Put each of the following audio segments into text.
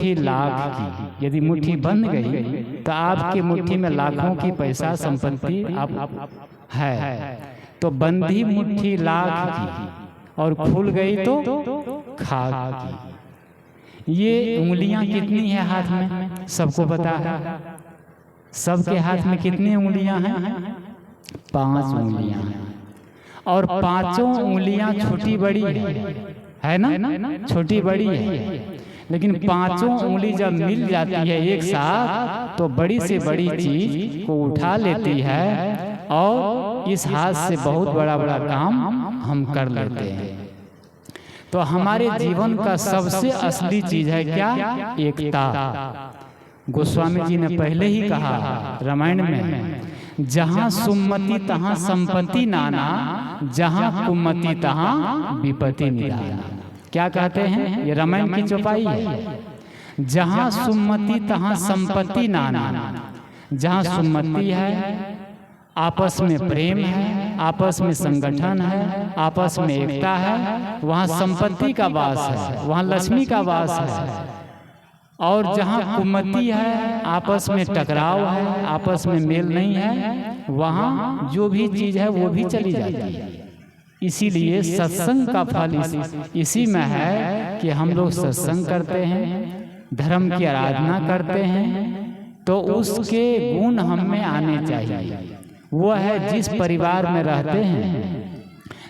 मुट्ठी लाख की, यदि मुट्ठी बंध गई तो आपकी मुट्ठी में लाखों की पैसा संपत्ति आप है, तो बंधी मुट्ठी लाख की और खुल गई तो खाक की। ये उंगलियां कितनी है हाथ में सबको पता है, सबके हाथ में कितनी उंगलियां हैं? 5 उंगलियां हैं, और 5 उंगलियां छोटी बड़ी है ना, छोटी बड़ी है, लेकिन 5 उंगली जब मिल जाती है एक साथ तो बड़ी से बड़ी चीज को उठा लेती है, और इस हाथ से बहुत बड़ा बड़ा काम हम कर लेते हैं। तो हमारे जीवन का सबसे असली चीज है क्या? एकता। गोस्वामी जी ने पहले ही कहा रामायण में, जहां सुमति तहां संपत्ति नाना, जहां कुमति तहां विपत्ति निदाना। क्या कहते हैं? ये रामायण की चौपाई है। जहां सुमति तहां संपत्ति नाना, जहां सुमति है, आपस में प्रेम है, आपस में संगठन है, आपस में एकता है, वहाँ संपत्ति का वास है, वहाँ लक्ष्मी का वास है। और जहाँ कुमति है, आपस में टकराव है, आपस में मेल नहीं है, वहाँ जो भी चीज है वो भी चली जाती है। इसीलिए सत्संग का फल इसी में है कि हम लोग सत्संग करते हैं, धर्म की आराधना करते हैं, तो उसके गुण हम में आने चाहिए। वो है जिस परिवार में रहते हैं,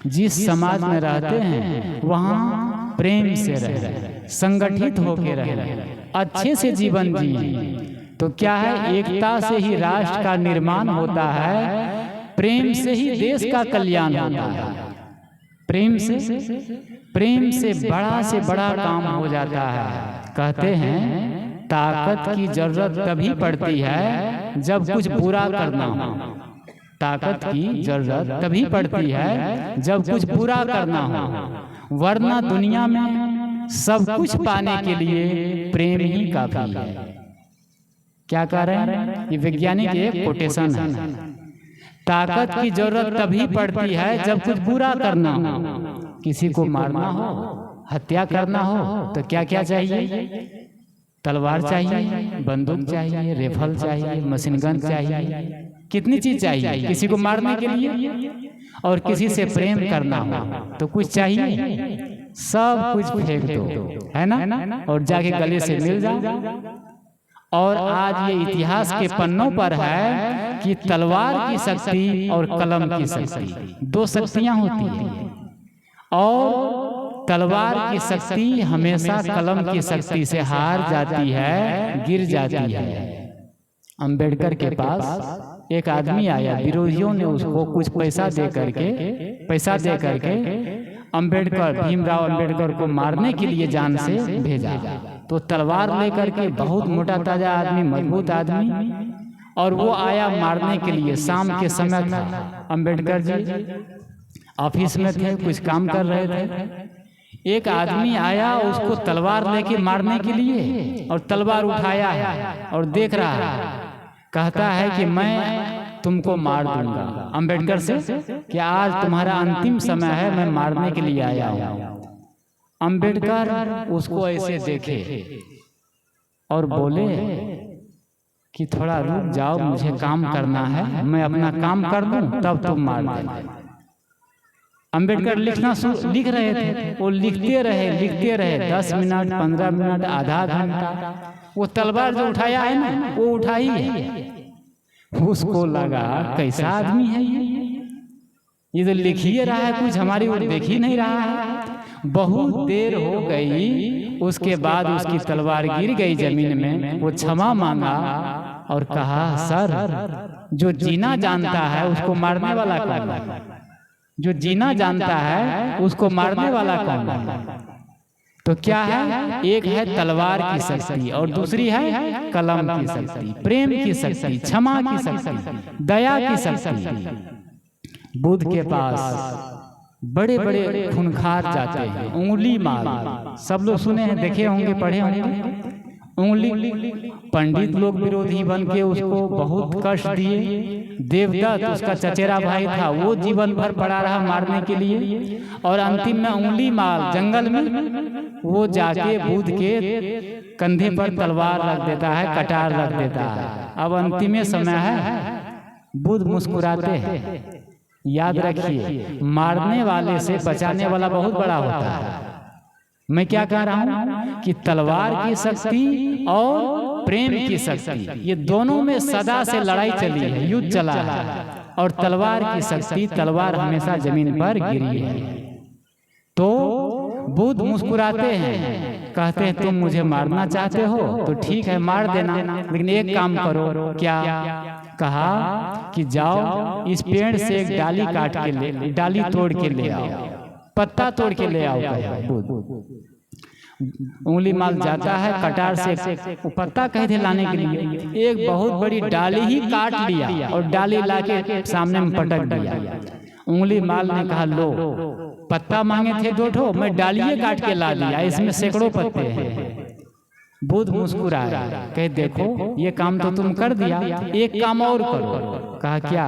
जिस समाज में रहते हैं, वहाँ प्रेम से रहे, संगठित होकर रहे, अच्छे से जीवन जिए। तो क्या है? एकता से ही राष्ट्र का निर्माण होता है, प्रेम से ही देश का कल्याण होता है। प्रेम से बड़ा काम हो जाता है। कहते हैं ताकत की जरूरत तभी पड़ती है जब कुछ बुरा करना हो। ताकत की जरूरत तभी पड़ती है जब कुछ बुरा करना हो, वरना दुनिया में सब कुछ पाने के लिए प्रेम ही काफी है। क्या कह रहे हैं? ये वैज्ञानिक एक कोटेशन है। ताकत की जरूरत तभी पड़ती है जब कुछ बुरा करना हो, किसी को मारना हो, हत्या करना हो, तो क्या क्या चाहिए? तलवार चाहिए, बंदूक चाहिए, राइफल चाहिए, मशीन गन चाहिए, कितनी चीज चाहिए किसी को मारने के लिए। और किसी से प्रेम करना हो तो कुछ चाहिए, सब कुछ फेंक दो, है ना, और जाके गले से मिल जाओ। और आज ये इतिहास के पन्नों पर है कि तलवार की शक्ति और कलम की शक्ति, 2 शक्तियां होती हैं, और तलवार की शक्ति हमेशा कलम की शक्ति से हार जाती है, गिर जाती है। अंबेडकर के पास एक आदमी आया, विरोधियों ने उसको कुछ पैसा दे करके अंबेडकर, भीमराव अंबेडकर को मारने के लिए जान से भेजा। तो तलवार लेकर के, बहुत मोटा ताजा आदमी, मजबूत आदमी, और वो आया मारने के लिए। शाम के समय था, अंबेडकर जी ऑफिस में थे, कुछ काम कर रहे थे। एक आदमी आया उसको तलवार लेके मारने के लिए, और तलवार उठाया है और देख रहा है, कहता है कि मैं तुमको मार दूंगा। अंबेडकर से कि आज तुम्हारा अंतिम समय है, मैं मारने के लिए आया हूं। अंबेडकर उसको ऐसे देखे और बोले कि थोड़ा रुक जाओ, मुझे काम करना है, मैं अपना काम कर दूं तब तुम मार देना। अंबेडकर लिख रहे थे, वो लिखते रहे 10 मिनट, 15 मिनट, आधा घंटा। वो तलवार जो उठाया है ना, वो उठाई है। उसको लगा कैसा आदमी है ये तो लिख ही रहा है, कुछ हमारी ओर देख ही नहीं रहा है। बहुत देर हो गई, उसके बाद उसकी तलवार गिर गई जमीन में। वो क्षमा मांगा और कहा, सर, जो जीना जानता है उसको मारने वाला कौन है? जो जीना जानता है उसको मारने वाला कौन है? तो क्या है? एक है तलवार की शक्ति और दूसरी है कलम की शक्ति, प्रेम की शक्ति, क्षमा की शक्ति, दया की शक्ति। बुद्ध के पास बड़े बड़े खूंखार जाते हैं, उंगली मार, सब लोग सुने हैं, देखे होंगे, पढ़े होंगे। उंगली पंडित लोग विरोधी बन के उसको बहुत कष्ट दिए। देवदत्त उसका चचेरा भाई था, वो जीवन भर पड़ा रहा मारने के लिए, और अंतिम में उंगली मार जंगल में वो जाके बुद्ध के कंधे पर तलवार रख देता है, कटार रख देता है। अब अंतिम समय है, बुद्ध मुस्कुराते हैं। याद रखिए, मारने वाले से बचाने वाला बहुत बड़ा होता है। मैं क्या कह रहा हूं कि तलवार की शक्ति और प्रेम की शक्ति, ये दोनों में सदा से लड़ाई चली है, युद्ध चला है। और तलवार की शक्ति, तलवार हमेशा जमीन पर गिरी है। तो बुद्ध मुस्कुराते हैं, कहते हैं तुम मुझे मारना चाहते हो तो ठीक है, मार देना, लेकिन एक काम करो। क्या कहा कि जाओ इस पेड़ से एक डाली काट के ले, डाली तोड़ के ले आओ, पत्ता तोड़ के ले आओ। उंगली माल जाता है, कटार से पत्ता कहे थे लाने के लिए, एक बहुत बड़ी डाली ही काट लिया और डाली लाके सामने में पटक दिया। उंगली माल ने कहा लो, पत्ता मांगे थे 2 ठो, मैं डालिए काट के ला दिया, इसमें सैकड़ों पत्ते हैं। बुद्ध मुस्कुराया, कहे देखो ये काम तो तुम कर दिया, एक काम और करो। कहा क्या?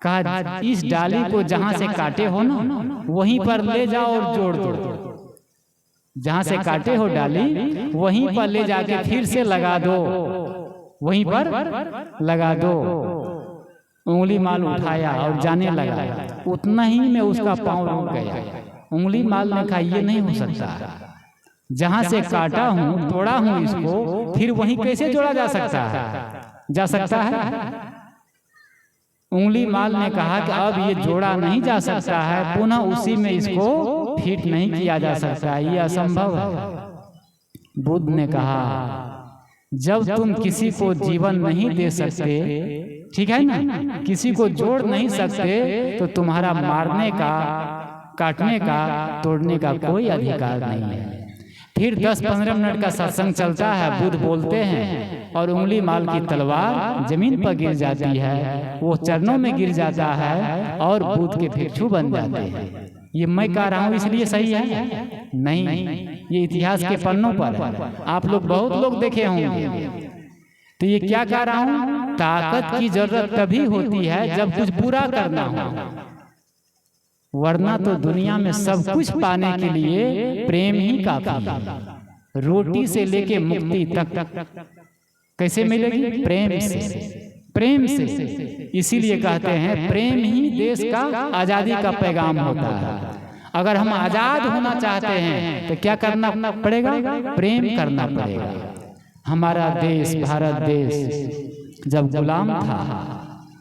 कहा इस डाली को जहां से काटे हो ना, वहीं पर ले जाओ और जोड़ दो। जहां से काटे हो डाली, वहीं पर ले जाके फिर से लगा दो, वहीं पर लगा दो। उंगली माल उठाया और जाने लगा, उतना ही में उसका पांव रुक गया। उंगली माल ने कहा ये नहीं हो सकता, जहां से काटा हूं, तोड़ा हूं इसको, फिर वहीं कैसे जोड़ा जा सकता है? जा सकता है? उंगली माल ने कहा कि अब ये जोड़ा नहीं जा सकता है, पुनः उसी में इसको फिट नहीं किया जा सकता, ये असंभव है। बुद्ध ने कहा जब तुम किसी को जीवन नहीं दे सकते, ठीक है ना, किसी को जोड़ नहीं सकते, तो तुम्हारा मारने का, काटने का, तोड़ने का कोई अधिकार नहीं है। फिर 10-15 मिनट का सत्संग चलता है, बुद्ध बोलते हैं और उंगली माल की तलवार जमीन पर गिर जाती है, वो चरणों में गिर जाता है और बुद्ध के भिक्षु बन जाते हैं। ये मैं कह रहा हूँ इसलिए सही है? नहीं, ये इतिहास के पन्नों पर है, आप लोग बहुत लोग देखे होंगे। तो ये क्या कह रहा हूँ, ताकत की जरूरत तभी होती है जब कुछ बुरा करना हो, वरना तो दुनिया में सब कुछ पाने के लिए प्रेम ही काफी है। रोटी से लेके मुक्ति तक कैसे मिलेगी? प्रेम से, प्रेम से। इसीलिए कहते हैं प्रेम ही देश का आजादी का पैगाम होता है। अगर हम आजाद होना चाहते हैं तो क्या करना पड़ेगा? प्रेम करना पड़ेगा। हमारा देश, भारत देश जब गुलाम था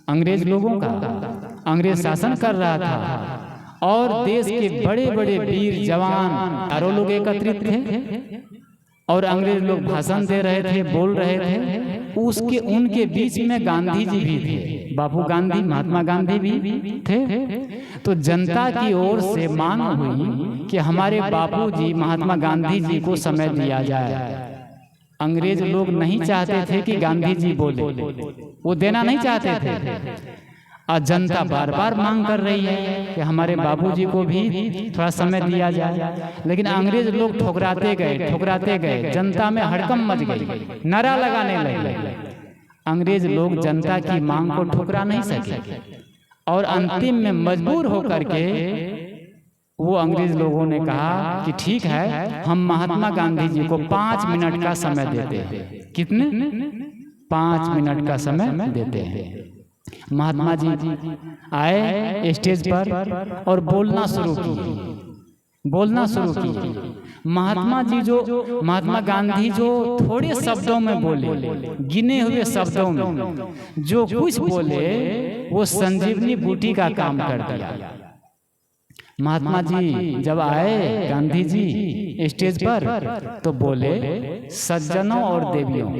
अंग्रेज लोगों का, अंग्रेज शासन कर रहा था और देश के बड़े बड़े वीर जवान हजारों लोग एकत्रित थे और अंग्रेज लोग भाषण दे रहे थे, बोल रहे थे। उसके उनके बीच में गांधी जी भी थे, बापू गांधी, महात्मा गांधी भी थे। तो जनता की ओर से मांग हुई कि हमारे बापू जी महात्मा गांधी जी को समय दिया जाए। अंग्रेज लोग नहीं चाहते थे कि गांधी जी बोले, वो देना नहीं चाहते थे। और जनता बार बार मांग कर रही है कि हमारे बाबूजी को भी थोड़ा समय दिया जाए, लेकिन अंग्रेज लोग ठुकराते गए, जनता में हड़कंप मच गई, नारा लगाने लगे। अंग्रेज लोग जनता की मांग को ठुकरा नहीं सके और अंतिम में मजबूर होकर के वो अंग्रेज लोगों ने कहा कि ठीक है, हम महात्मा गांधी जी को 5 मिनट का समय देते हैं। कितने? 5 मिनट का समय देते हैं। महात्मा जी आए स्टेज पर और बोलना शुरू किए। महात्मा गांधी जो थोड़े शब्दों में बोले, गिने हुए शब्दों में जो कुछ बोले, वो संजीवनी बूटी का काम कर दिया। महात्मा जी जब आए गांधी जी स्टेज पर तो बोले, सज्जनों और देवियों,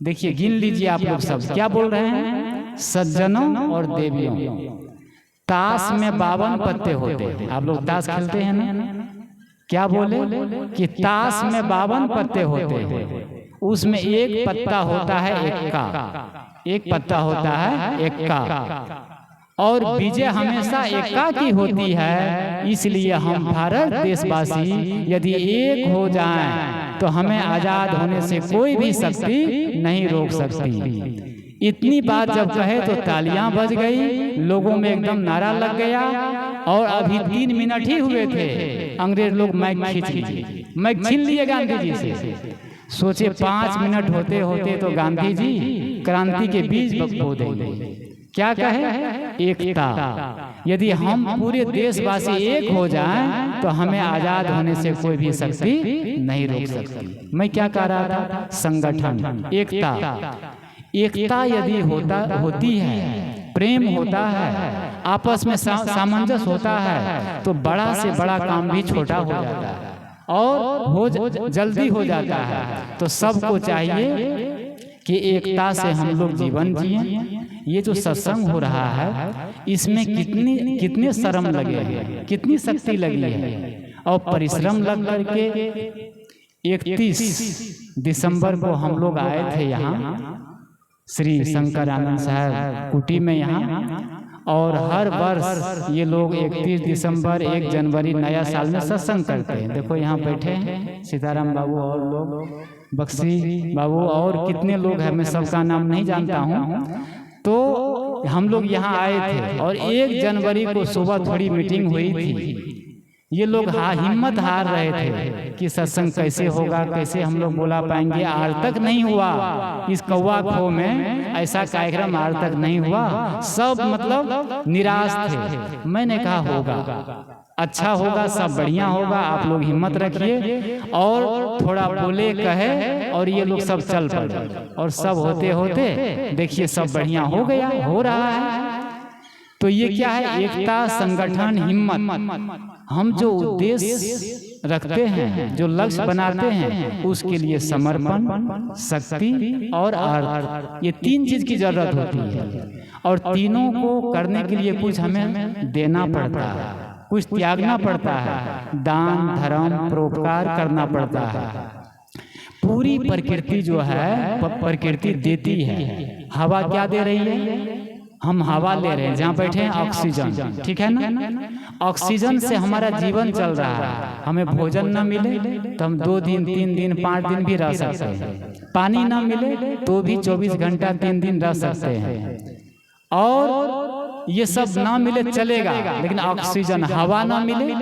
देखिए गिन लीजिए आप लोग सब क्या बोल रहे हैं, सज्जनों और देवियों, ताश में 52 पत्ते होते हैं। आप लोग ताश खेलते हैं ना? क्या बोले कि ताश में 52 पत्ते होते हैं, उसमें एक पत्ता होता है एक्का, एक पत्ता होता है एक्का, और विजय हमेशा एक्का की होती है। इसलिए हम भारत देशवासी यदि एक हो जाएं तो हमें आजाद होने से कोई भी शक्ति नहीं रोक सकती। इतनी बात जब कहे तो तालियां बज गई, लोगों में एकदम नारा लग गया और अभी 3 मिनट ही हुए थे, अंग्रेज लोग माइक खींच लिए। मैं छीन लिए गांधी जी से। सोचे 5 मिनट होते होते तो गांधी जी क्रांति के बीज बो देंगे। क्या कहे? एकता। यदि हम पूरे देशवासी एक हो जाएं तो हमें आजाद होने से कोई भी शक्ति नहीं रोक सकती। मैं क्या कह रहा था? संगठन, एकता। एकता यदि होती है, प्रेम होता है, आपस में सामंजस्य होता है, तो बड़ा से बड़ा काम भी छोटा हो जाता है और जल्दी हो जाता है। तो सबको चाहिए कि एकता से हम लोग जीवन जिए। ये जो सत्संग हो रहा है, इसमें कितने श्रम लगे हैं, कितनी शक्ति लगी है, और परिश्रम लग करके 31 दिसंबर को हम लोग आए थे यहाँ श्री शंकरानंद साहब कुटी में यहाँ। और हर वर्ष ये लोग 31 दिसंबर 1 जनवरी नया साल में सत्संग करते हैं। देखो यहाँ बैठे हैं सीताराम बाबू और लोग, बक्सी बाबू और कितने लोग हैं, मैं सबका नाम नहीं जानता हूँ। तो हम लोग यहाँ आए थे और 1 जनवरी को सुबह थोड़ी मीटिंग हुई थी। ये लोग हिम्मत हार रहे थे कि सत्संग कैसे होगा, कैसे हम लोग बुला पाएंगे। आज तक नहीं हुआ इस कौवा खो में ऐसा कार्यक्रम, आज तक नहीं हुआ। सब मतलब निराश थे। मैंने कहा होगा, अच्छा होगा, सब बढ़िया होगा, आप लोग हिम्मत रखिए। और थोड़ा बोले कहे और ये लोग सब चल पड़े और सब होते होते देखिए सब बढ़िया हो गया, हो रहा है। तो ये क्या है? एकता, संगठन, हिम्मत। हम जो उद्देश्य रखते हैं, जो लक्ष्य बनाते हैं, उसके लिए समर्पण, शक्ति और अर्थ, ये 3 चीज की जरूरत होती है। और तीनों को करने के लिए कुछ हमें देना पड़ता है, कुछ त्यागना पड़ता है, दान, धर्म, परोपकार करना पड़ता है। पूरी प्रकृति जो है, प्रकृति देती है। हवा क्या दे रही है? हम हवा ले रहे हैं, जहाँ बैठे हैं ऑक्सीजन, ठीक है ना? ऑक्सीजन से हमारा जीवन चल रहा है। हमें भोजन न मिले तो हम 2 दिन, 3 दिन, 5 दिन भी रह सकते हैं। पानी न मिले तो भी 24 घंटा, 3 दिन रह सकते हैं। और ये सब ना मिले चलेगा, लेकिन ऑक्सीजन, हवा ना मिले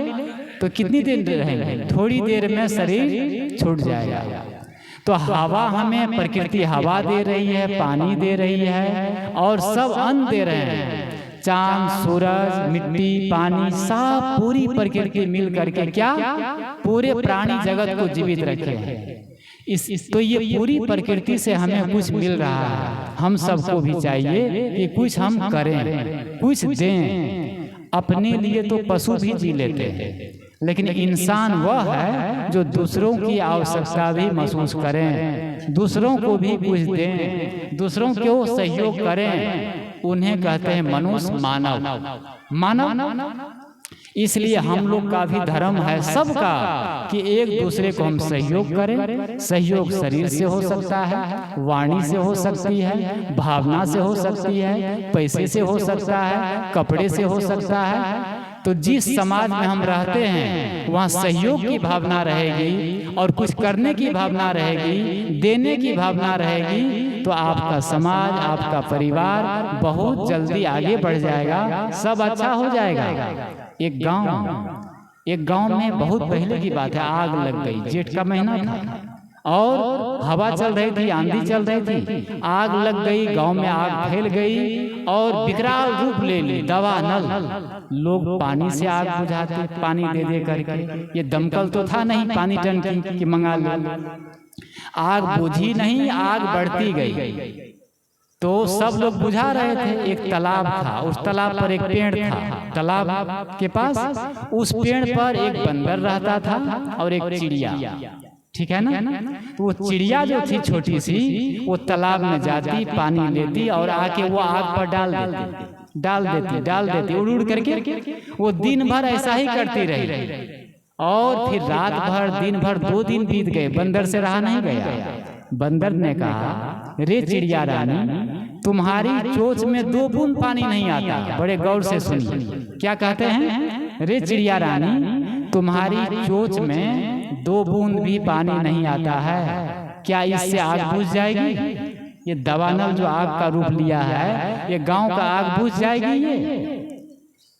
तो कितनी देर रहेंगे? थोड़ी देर में शरीर छूट जाएगा। तो हवा हमें प्रकृति हवा दे रही है, पानी दे रही है और सब अन्न दे रहे हैं। चांद, सूरज, मिट्टी, पानी, सब पूरी प्रकृति मिल करके क्या पूरे प्राणी जगत को जीवित रखे हैं। तो ये पूरी प्रकृति से हमें कुछ मिल रहा है। हम सबको भी चाहिए कि कुछ हम करें, कुछ दें। अपने लिए तो पशु भी जी लेते हैं, लेकिन इंसान वह है जो दूसरों की आवश्यकता भी महसूस करें, दूसरों को भी कुछ दें, दूसरों को सहयोग करें। उन्हें कहते हैं मनुष्य, मानव। इसलिए हम लोग का भी धर्म है सबका कि एक दूसरे को हम सहयोग करें। सहयोग शरीर से हो सकता है, वाणी से हो सकती है, भावना से हो सकती है, पैसे से हो सकता है, कपड़े से हो सकता है। तो जिस समाज में हम रहते हैं वहाँ सहयोग की भावना रहेगी और कुछ करने की भावना रहेगी, देने की भावना रहेगी, तो आपका समाज, आपका परिवार बहुत जल्दी आगे बढ़ जाएगा, सब अच्छा हो जाएगा। एक गांव में बहुत पहले की बात है, आग लग गई, जेठ का महीना था और हवा चल रही थी, आंधी चल रही थी, आग लग गई, गांव में आग फैल गई और विकराल रूप ले ली। दवा नल, लोग पानी से आग बुझाते, पानी दे दे करके। ये दमकल तो था नहीं, पानी टंकी की मंगा लो। आग बुझी नहीं, आग बढ़ती गई। तो सब लोग बुझा रहे थे। एक तालाब था, उस तालाब पर एक पेड़ था, तालाब के पास उस पेड़ पर एक बंदर रहता था और एक चिड़िया, ठीक है ना? तो वो चिड़िया जो थी छोटी सी, वो तालाब में जाती, पानी लेती और आके वो आग पर डाल देती उड़ उड़ करके। वो दिन भर ऐसा ही करती रही और फिर रात भर, दिन भर, 2 दिन बीत गए, बंदर से रहा नहीं गया। बंदर ने कहा, रे चिड़िया रानी, तुम्हारी चोंच में 2 बूंद पानी नहीं आता। बड़े गौर से सुनिए क्या कहते हैं। रे चिड़िया रानी, तुम्हारी चोंच में 2 बूंद भी पानी नहीं आता है, क्या इससे आग बुझ जाएगी? ये दवानल जो आग का रूप लिया है, ये गांव का आग बुझ जाएगी ये?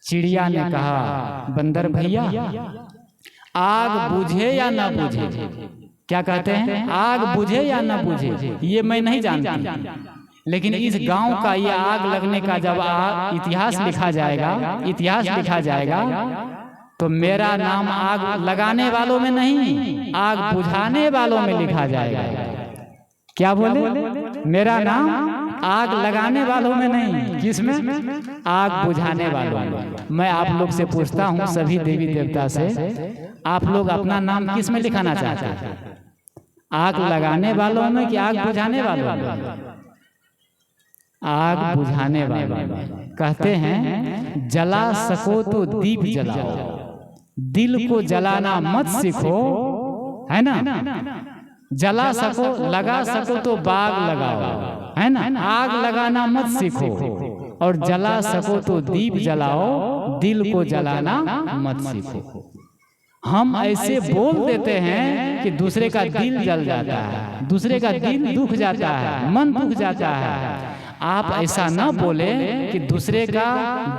चिड़िया ने कहा, बंदर भैया, आग बुझे या ना बुझे, क्या कहते हैं, आग बुझे या ना बुझे, ये मैं नहीं जानती, लेकिन इस गांव का ये आग लगने का जब इतिहास लिखा जाएगा, इतिहास लिखा जाएगा, तो मेरा नाम आग लगाने वालों में नहीं, आग बुझाने वालों में लिखा जाएगा। क्या बोले, मेरा नाम आग लगाने वालों में नहीं, किसमें, आग बुझाने वालों में। मैं आप लोग से पूछता हूँ, सभी देवी देवता से, आप लोग अपना नाम किस में लिखाना चाहते हैं, आग लगाने वालों में कि आग बुझाने वालों में? आग बुझाने वालों में। कहते हैं जला सको तो दीप जलाओ, दिल को जलाना मत सीखो, है ना, जला सको, लगा सको तो बाग लगाओ, है ना, आग लगाना मत सीखो, और जला सको तो दीप जलाओ, दिल को जलाना मत सीखो। हम ऐसे बोल देते हैं कि दूसरे का दिल जल जाता है, दूसरे का दिल दुख जाता है, मन दुख जाता है। आप ऐसा ना बोले कि दूसरे का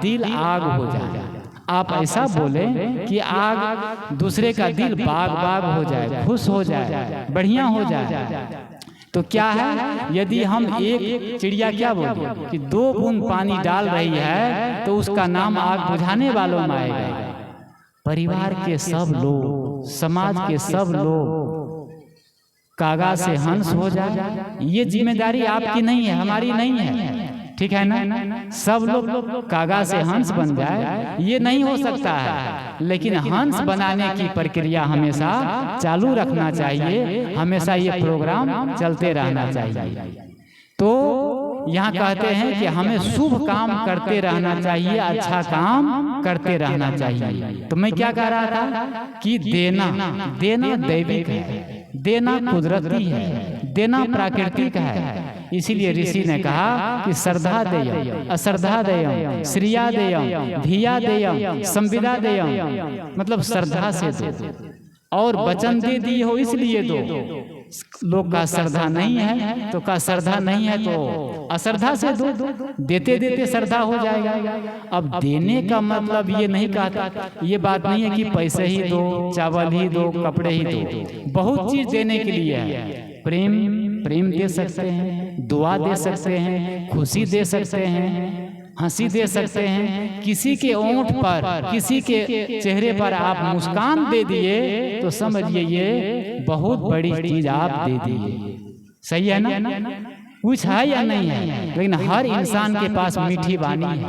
दिल आग हो जाए, आप ऐसा बोले कि आग, दूसरे का दिल बाग बाग हो जाए, खुश हो जाए, बढ़िया हो जाए। तो क्या है, यदि हम एक चिड़िया क्या बोले कि 2 बूंद पानी डाल रही है, तो उसका नाम आग बुझाने वालों में आएगा। परिवार के सब लोग, समाज के सब लोग कागा से हंस हो जाए, ये जिम्मेदारी आपकी नहीं है, हमारी नहीं है, ठीक है ना। सब लोग कागा से हंस बन जाए, ये नहीं हो सकता है, लेकिन हंस बनाने की प्रक्रिया हमेशा चालू रखना चाहिए, हमेशा ये प्रोग्राम चलते रहना चाहिए। तो यहाँ कहते हैं कि हमें शुभ काम करते रहना चाहिए, अच्छा काम करते रहना चाहिए। तो मैं क्या कह रहा था कि देना, देना दैविक है, देना कुदरती है, देना प्राकृतिक है। इसीलिए ऋषि ने कहा कि श्रद्धा देयम, अश्रद्धा देयम, श्रिया देयम, धिया देयम, संविदा देयम, मतलब श्रद्धा से दो, और वचन दे दिए हो इसलिए दो। लोग का श्रद्धा नहीं है, तो का श्रद्धा नहीं है तो अश्रद्धा से दो, देते देते श्रद्धा हो जाएगा। अब देने का मतलब ये नहीं कहता, ये बात नहीं है कि पैसे ही दो, चावल ही दो, कपड़े ही दो, बहुत चीज देने के लिए है। प्रेम, प्रेम दे सकते हैं, दुआ दे सकते हैं, खुशी दे सकते हैं, हंसी दे सकते हैं। किसी के ओंठ पर, किसी के चेहरे पर आप मुस्कान दे दिए तो समझिए ये बहुत बड़ी चीज आप दे दिए। सही है ना, कुछ है या नहीं है, लेकिन हर इंसान के पास मीठी वाणी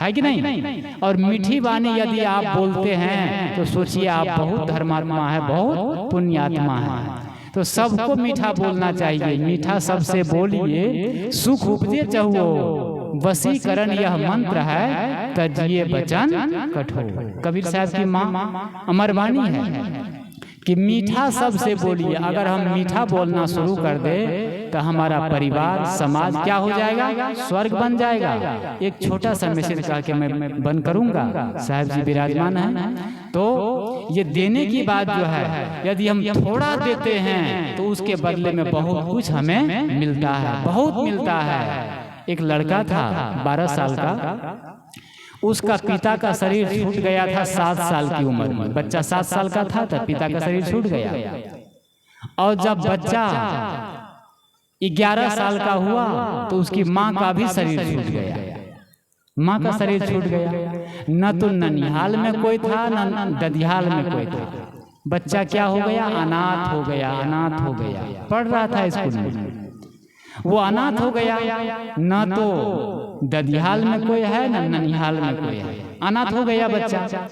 है कि नहीं। और मीठी वाणी यदि आप बोलते हैं तो सोचिए आप बहुत धर्मात्मा है, बहुत पुण्यात्मा है। तो सबको मीठा बोलना चाहिए, मीठा सबसे बोलिए, सुख उपजे चहुओ, वशीकरण यह मंत्र है, तजिए बचन कठोर। कबीर साहब की माँ अमरवाणी है कि मीठा सबसे बोलिए। अगर हम मीठा बोलना शुरू कर दे तो हमारा परिवार, समाज क्या हो जाएगा, स्वर्ग बन जाएगा। एक छोटा सा मैसेज कह के मैं बंद करूंगा, साहब जी विराजमान है। तो ये देने की बात जो है, यदि हम थोड़ा देते हैं तो उसके बदले में बहुत कुछ हमें मिलता है, बहुत मिलता है। एक लड़का था 12 साल का, उसका पिता का शरीर छूट गया था 7 साल की उम्र में। बच्चा 7 साल का था तो पिता का शरीर छूट गया, और जब बच्चा 11 साल का हुआ तो उसकी माँ का भी शरीर छूट गया, माँ का शरीर छूट गया। न तो ननिहाल में कोई था, न ददिहाल में कोई था। बच्चा क्या हो गया, अनाथ हो गया, अनाथ हो गया। पढ़ रहा था स्कूल में, वो अनाथ हो गया। न तो ददिहाल में कोई है, न ननिहाल में कोई है, अनाथ हो गया बच्चा।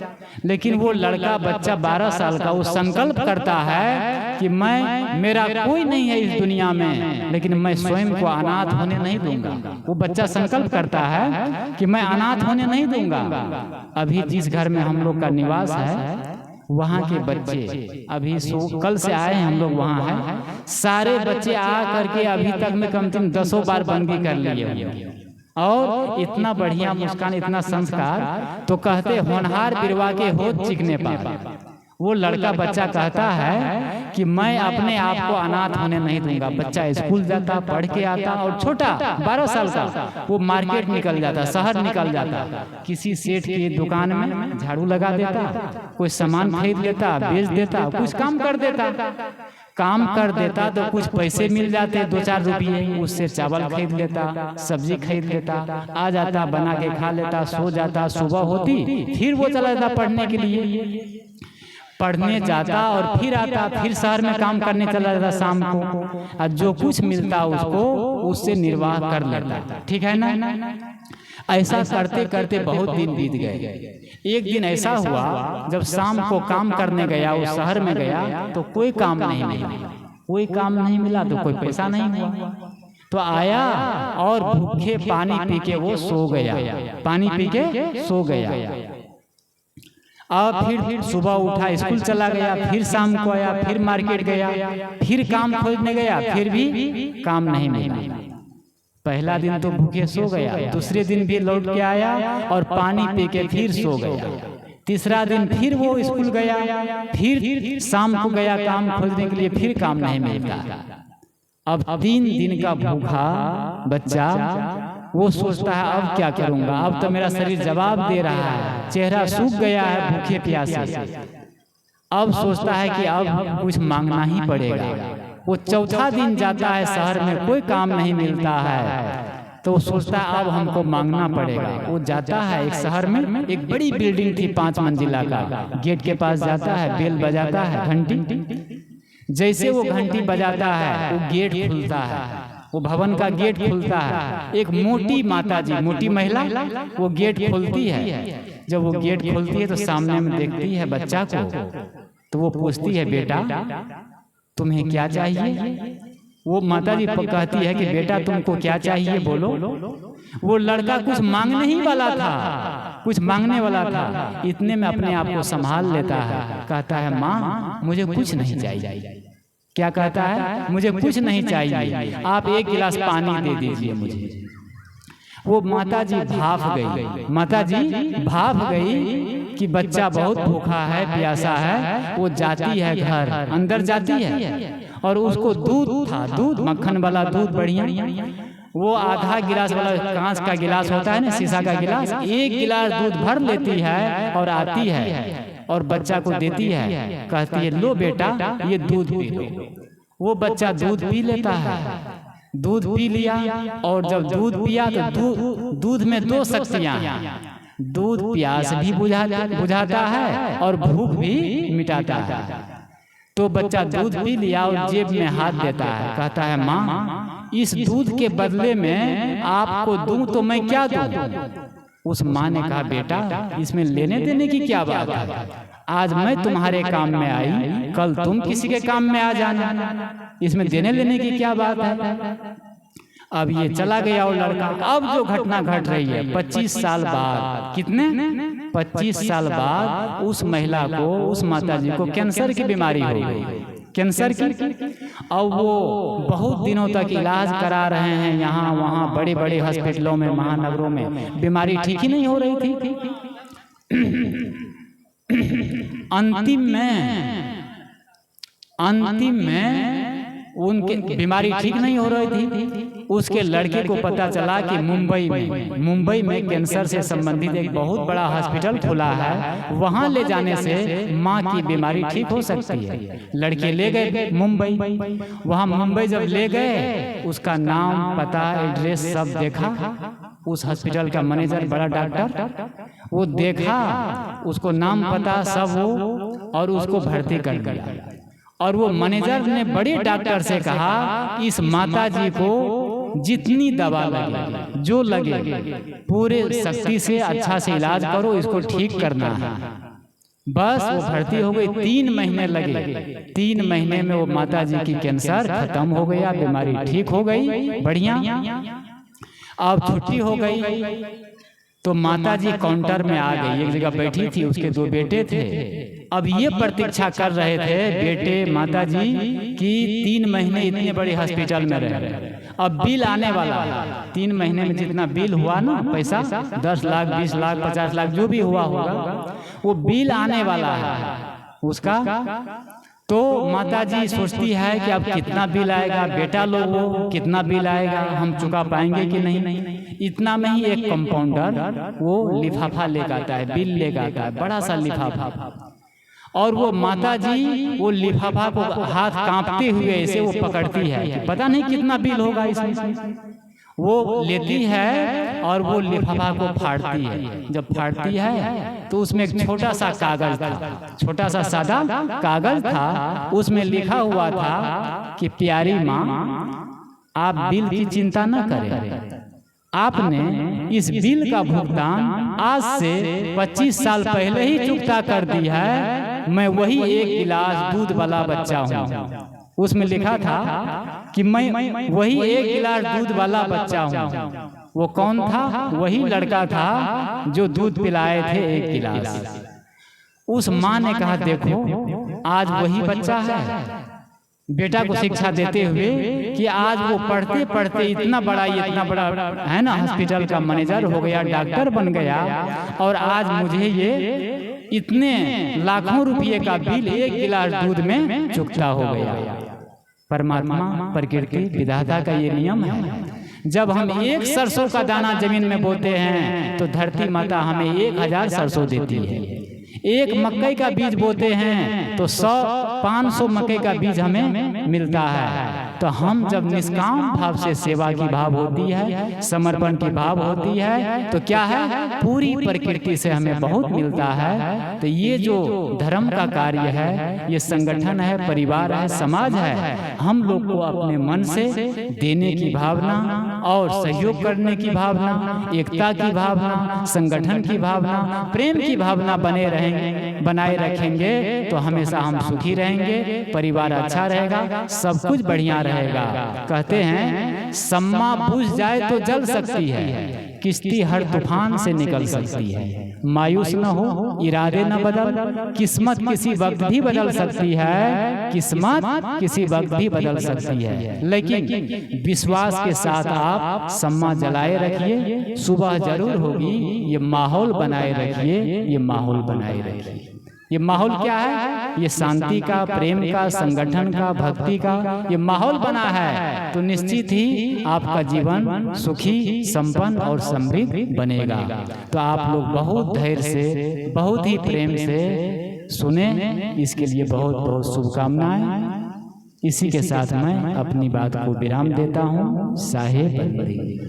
लेकिन वो लड़का, बच्चा 12 साल का, वो संकल्प करता है कि मेरा कोई नहीं है इस दुनिया में, लेकिन मैं स्वयं को अनाथ होने नहीं दूंगा। वो बच्चा संकल्प करता है कि मैं अनाथ होने नहीं दूंगा। अभी जिस घर में हम लोग का निवास है, वहाँ के बच्चे अभी कल से आए हैं, हम लोग वहाँ हैं, सारे बच्चे आ करके अभी तक में कम से कम 10 बार बंदी कर लिए, और इतना बढ़िया मुस्कान, इतना संस्कार। तो कहते होनहार बिरवा के होत चिकने पावे, वो लड़का बच्चा कहता है कि मैं अपने आप को अनाथ होने नहीं दूंगा। बच्चा स्कूल जाता, पढ़ के आता, और छोटा 12 साल का वो मार्केट निकल जाता, शहर निकल जाता, किसी सेठ की दुकान में झाड़ू लगा देता, कोई सामान खरीद लेता, बेच देता, कुछ काम कर देता तो कुछ पैसे मिल जाते, 2-4 रुपये, उससे चावल खरीद लेता, सब्जी खरीद लेता, आ जाता, बना के खा लेता, सो जाता। सुबह होती फिर वो चला जाता पढ़ने के लिए, पढ़ने जाता और फिर आता, फिर शहर में काम करने चला जाता शाम को, और जो कुछ मिलता उसको उससे निर्वाह कर लेता। ठीक है ना। ऐसा करते करते बहुत दिन बीत गए। एक दिन ऐसा हुआ जब शाम को काम करने गया, उस शहर में गया तो कोई काम नहीं मिला, तो कोई पैसा नहीं हुआ। तो आया और भूखे पानी पी के वो सो गया। अब फिर सुबह उठा, स्कूल चला गया, फिर शाम को आया, फिर मार्केट गया, फिर काम खोजने गया, फिर भी काम नहीं मिला। पहला दिन तो भूखे सो गया, दूसरे दिन भी लौट के आया और पानी पी के फिर सो गया। तीसरा दिन फिर वो स्कूल गया, फिर शाम को गया काम खोजने के लिए, फिर काम नहीं मिलता। अब 3 दिन का भूखा बच्चा वो सोचता है अब क्या करूंगा, अब तो मेरा शरीर जवाब दे रहा है, चेहरा सूख गया है भूखे प्यासे। अब सोचता है कि अब कुछ मांगना ही पड़ेगा। वो चौथा दिन जाता है शहर में, कोई काम नहीं मिलता है, तो सोचता है अब हमको मांगना पड़ेगा। वो जाता है एक शहर में, एक बड़ी बिल्डिंग थी 5 मंजिला का, गेट के पास जाता है, बेल बजाता है, घंटी। जैसे वो घंटी बजाता है वो गेट खुलता है, वो भवन का गेट खुलता है। एक मोटी माताजी, मोटी महिला वो गेट खोलती है। जब वो गेट खोलती है तो सामने में देखती है बच्चा को, तो वो पूछती है बेटा तुम्हें क्या चाहिए। वो माताजी कहती है कि बेटा तुमको क्या चाहिए बोलो। वो लड़का कुछ मांगने ही वाला था, कुछ मांगने वाला था, इतने में अपने आप को संभाल लेता है, कहता है माँ मुझे कुछ नहीं चाहिए। क्या कहता है, मुझे कुछ नहीं चाहिए, आप 1 गिलास पानी दे दीजिए मुझे। वो माताजी भाप गई कि बच्चा बहुत भूखा है, प्यासा है। वो जाती है घर, अंदर जाती है और उसको दूध मक्खन वाला दूध बढ़िया, वो आधा गिलास वाला कांच का गिलास होता है ना, शीशा का गिलास, 1 गिलास दूध भर लेती है और आती है और बच्चा को देती है, कहती है लो बेटा ये दूध पी लो। वो बच्चा दूध पी लेता है, दूध पी लिया, और जब दूध पिया तो दूध में 2 शक्तियां हैं, दूध प्यास भी बुझाता है और भूख भी मिटाता है। तो बच्चा दूध पी लिया और जेब में हाथ देता है, कहता है माँ इस दूध के बदले में आपको दूं तो मैं क्या दूं। उस माँ ने कहा बेटा इसमें लेने देने की क्या बात है, आज मैं तुम्हारे काम में आई, कल तुम किसी के काम में आ जाना, इसमें देने लेने की क्या बात है। अब ये चला गया वो लड़का। अब जो घटना घट रही है 25 साल बाद, कितने 25 साल बाद उस महिला को, उस माताजी को कैंसर की बीमारी हो गई, कैंसर की। अब वो बहुत दिनों तक इलाज करा रहे हैं, यहाँ वहाँ बड़े बड़े हॉस्पिटलों में, महानगरों में, बीमारी ठीक ही नहीं हो रही थी। अंतिम में उनके बीमारी ठीक नहीं हो रही थी। उसके लड़के को पता चला कि मुंबई में कैंसर से संबंधित एक बहुत बड़ा हॉस्पिटल खुला है, वहां ले जाने से माँ की बीमारी ठीक हो सकती है। लड़के ले गए मुंबई। वहां मुंबई जब ले गए, उसका नाम, पता, एड्रेस सब देखा। उस हॉस्पिटल का मैनेजर, बड़ा डॉक्टर, वो देखा, उसको नाम पता सब वो, और उसको भर्ती कर दिया। और वो मैनेजर ने बड़े डॉक्टर से कहा इस माताजी को जितनी दवा लगे, जो लगे, पूरे शक्ति से अच्छा से इलाज करो, इसको ठीक करना है। बस वो भर्ती हो गई। 3 महीने लगे। 3 महीने में वो माताजी की कैंसर खत्म हो गया, बीमारी ठीक हो गई, बढ़िया। अब छुट्टी हो गई तो माताजी काउंटर में आ गई, एक जगह बैठी थी, उसके 2 बेटे थे। अब ये प्रतीक्षा कर रहे थे बेटे माताजी की 3 महीने इतने बड़े हॉस्पिटल में रहे, अब बिल आने वाला है। 3 महीने में जितना बिल हुआ ना, पैसा 10 लाख, 20 लाख, 50 लाख, जो भी हुआ होगा, वो बिल आने वाला है। उसका। तो माता जी सोचती है कि अब कितना बिल आएगा, बेटा लोग वो कितना बिल आएगा, हम चुका पाएंगे कि नहीं। इतना में ही एक कंपाउंडर वो लिफाफा लेकर आता है, बिल लेकर आता है, बड़ा सा लिफाफा। और वो माता जी वो लिफाफा को हाथ कांपते हुए ऐसे वो पकड़ती है कि पता नहीं कितना बिल होगा इसमें। वो लेती है और वो लिफाफा को फाड़ती है। जब फाड़ती है तो उसमें एक छोटा सा कागज था, छोटा सा सादा कागज था। उसमें लिखा हुआ था कि प्यारी माँ, आप बिल की चिंता न करें, आपने इस बिल का भुगतान आज से 25 साल पहले ही चुकता कर दिया है। मैं वही एक गिलास दूध वाला बच्चा हूँ। उसमें लिखा था कि मैं वही एक गिलास दूध वाला बच्चा हूँ। वो कौन था? वही लड़का था जो दूध पिलाए थे एक गिलास। उस माँ ने कहा देखो आज वही बच्चा है, बेटा को शिक्षा देते हुए कि आज वो पढ़ते पढ़ते इतना बड़ा है ना, हॉस्पिटल का मैनेजर हो गया, डॉक्टर बन गया, और आज मुझे ये इतने लाखों रुपये का बिल एक गिलास दूध में चुकता हो गया। परमात्मा, प्रकृति, विधाता का ये नियम है। जब हम एक सरसों का दाना जमीन में बोते हैं तो धरती माता हमें 1000 सरसों देती है। एक मकई का बीज बोते हैं तो 100-500 मकई का बीज हमें मिलता है। तो हम जब निष्काम भाव से सेवा की भाव होती है, समर्पण की भाव होती है, तो क्या है, पूरी प्रकृति से हमें बहुत मिलता है। तो ये जो धर्म का कार्य है, ये संगठन है, परिवार है, समाज है, हम लोग को अपने मन से देने की भावना और सहयोग करने की भावना, एकता की भावना, संगठन की भावना, प्रेम की भावना बनाए रखेंगे तो हमेशा हम सुखी रहेंगे, परिवार अच्छा रहेगा, सब कुछ बढ़िया रहेगा। कहते हैं सम्मा बुझ जाए तो जल सकती है, किश्ती हर तूफान से निकल सकती है। मायूस न हो, इरादे न बदल, किस्मत किसी वक्त भी बदल सकती है, किस्मत किसी वक्त भी बदल सकती है। लेकिन विश्वास के साथ आप सम्मा जलाए रखिए, सुबह जरूर होगी, ये माहौल बनाए रखिए, ये माहौल बनाए रखिए। ये माहौल क्या है? ये शांति का, प्रेम का, संगठन का, भक्ति का ये माहौल बना है तो निश्चित ही आपका जीवन सुखी, संपन्न और समृद्ध बनेगा। तो आप लोग बहुत धैर्य से, बहुत ही प्रेम से सुने, इसके लिए बहुत बहुत शुभकामनाएं। इसी के साथ मैं अपनी बात को विराम देता हूँ। साहेब बंदगी।